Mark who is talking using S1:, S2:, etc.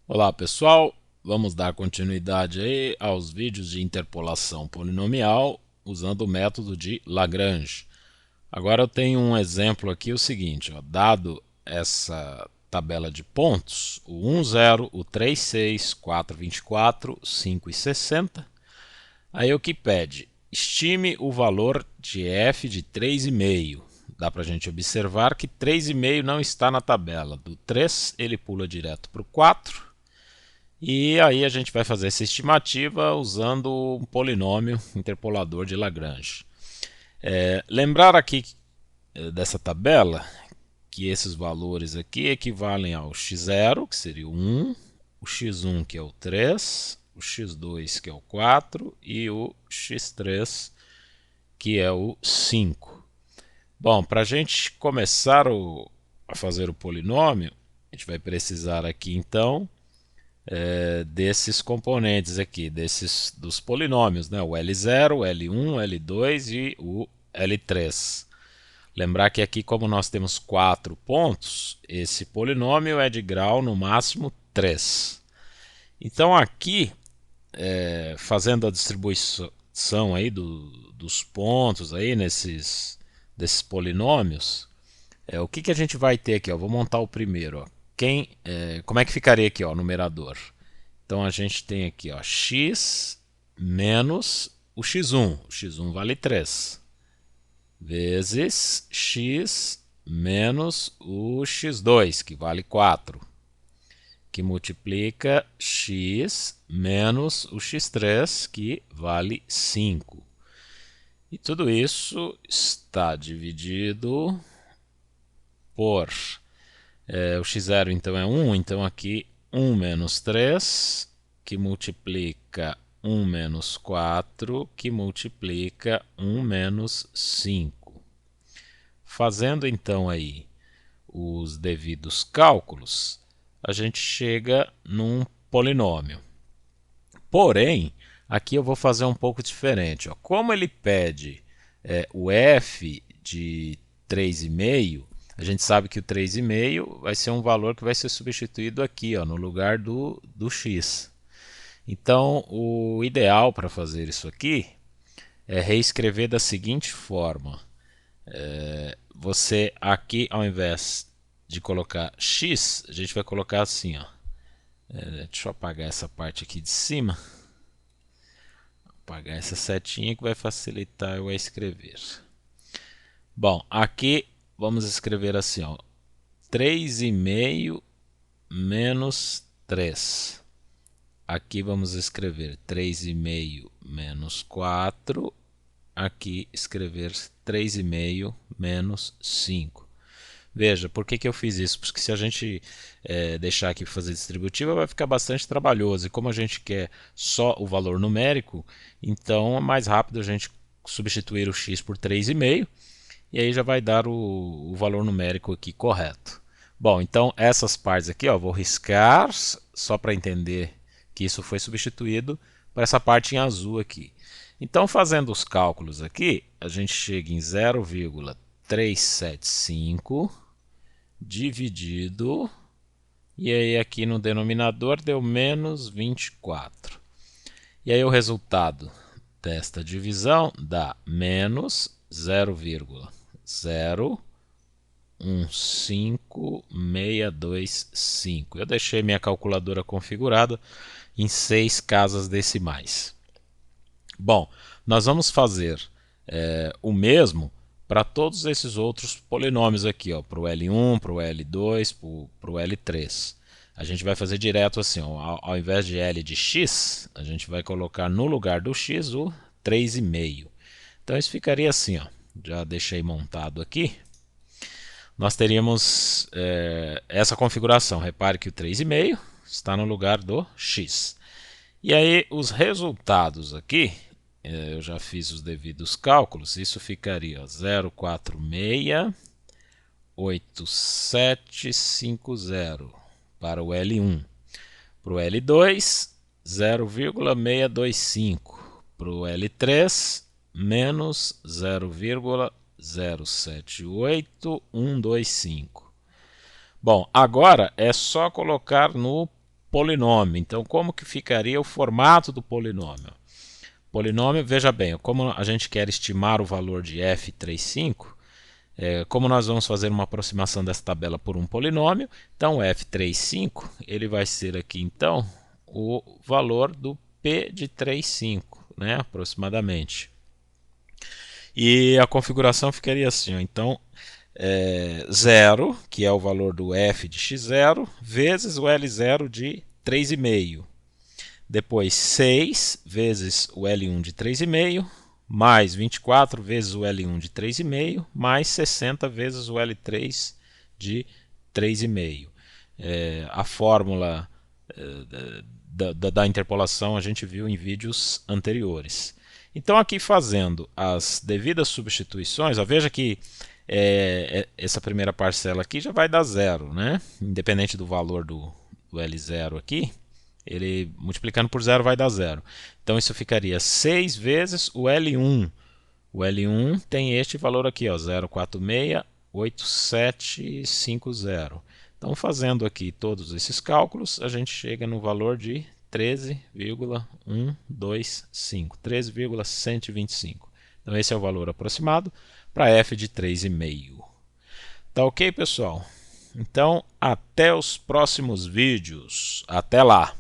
S1: Olá pessoal, vamos dar continuidade aí aos vídeos de interpolação polinomial usando o método de Lagrange. Agora eu tenho um exemplo aqui, o seguinte, ó, dado essa tabela de pontos, o 1, 0, o 3, 6, 4, 24, 5 e 60, aí o que pede? Estime o valor de f de 3,5. Dá para a gente observar que 3,5 não está na tabela. Do 3 ele pula direto para o 4. E aí a gente vai fazer essa estimativa usando um polinômio interpolador de Lagrange. Lembrar aqui dessa tabela que esses valores aqui equivalem ao x0, que seria o 1, o x1, que é o 3, o x2, que é o 4, e o x3, que é o 5. Bom, para a gente começar a fazer o polinômio, a gente vai precisar aqui então desses componentes aqui, dos polinômios, né? O L0, o L1, o L2 e o L3. Lembrar que aqui, como nós temos 4 pontos, esse polinômio é de grau no máximo 3. Então aqui, fazendo a distribuição aí dos pontos aí desses polinômios, o que a gente vai ter aqui? Ó? Vou montar o primeiro. Ó. Como é que ficaria aqui, ó, o numerador? Então a gente tem aqui ó, x menos o x1. O x1 vale 3. Vezes x menos o x2, que vale 4. Que multiplica x menos o x3, que vale 5. E tudo isso está dividido por... o x0 então é 1, então aqui 1 menos 3, que multiplica 1 menos 4, que multiplica 1 menos 5. Fazendo então aí os devidos cálculos, a gente chega num polinômio. Porém, aqui eu vou fazer um pouco diferente. Ó. Como ele pede o f de 3,5, a gente sabe que o 3,5 vai ser um valor que vai ser substituído aqui, ó, no lugar do x. Então, o ideal para fazer isso aqui é reescrever da seguinte forma. Você aqui, ao invés de colocar x, a gente vai colocar assim. Ó. Deixa eu apagar essa parte aqui de cima. Apagar essa setinha que vai facilitar eu a escrever. Bom, aqui vamos escrever assim, ó, 3,5 menos 3. Aqui vamos escrever 3,5 menos 4. Aqui escrever 3,5 menos 5. Veja, por que eu fiz isso? Porque se a gente deixar aqui fazer distributiva, vai ficar bastante trabalhoso. E como a gente quer só o valor numérico, então é mais rápido a gente substituir o x por 3,5 e aí já vai dar o valor numérico aqui correto. Bom, então essas partes aqui, ó, vou riscar só para entender que isso foi substituído para essa parte em azul aqui. Então, fazendo os cálculos aqui, a gente chega em 0,375 dividido, e aí aqui no denominador deu menos 24. E aí o resultado desta divisão dá menos 0,15625. Eu deixei minha calculadora configurada em 6 casas decimais. Bom, nós vamos fazer o mesmo para todos esses outros polinômios aqui, para o L1, para o L2, para o L3. A gente vai fazer direto assim, ó, ao invés de L de x, a gente vai colocar no lugar do x o 3,5. Então isso ficaria assim, ó, já deixei montado aqui. Nós teríamos essa configuração. Repare que o 3,5 está no lugar do x. E aí os resultados aqui, eu já fiz os devidos cálculos, isso ficaria 0,468750 para o L1. Para o L2, 0,625. Para o L3, menos 0,078125. Bom, agora é só colocar no polinômio. Então, como que ficaria o formato do polinômio? Polinômio, veja bem, como a gente quer estimar o valor de f35, como nós vamos fazer uma aproximação dessa tabela por um polinômio, então o f35 ele vai ser aqui então o valor do p de 35, né, aproximadamente. E a configuração ficaria assim, ó, então 0, que é o valor do f de x0, vezes o L0 de 3,5. Depois 6 vezes o L1 de 3,5, mais 24 vezes o L1 de 3,5, mais 60 vezes o L3 de 3,5. A fórmula da interpolação a gente viu em vídeos anteriores. Então, aqui fazendo as devidas substituições, ó, veja que essa primeira parcela aqui já vai dar zero, né? Independente do valor do L0 aqui, ele multiplicando por zero vai dar zero. Então isso ficaria 6 vezes o L1. O L1 tem este valor aqui, 0,468750. Então fazendo aqui todos esses cálculos, a gente chega no valor de 13,125, 13,125. Então esse é o valor aproximado para f de 3,5. Tá ok, pessoal? Então até os próximos vídeos. Até lá!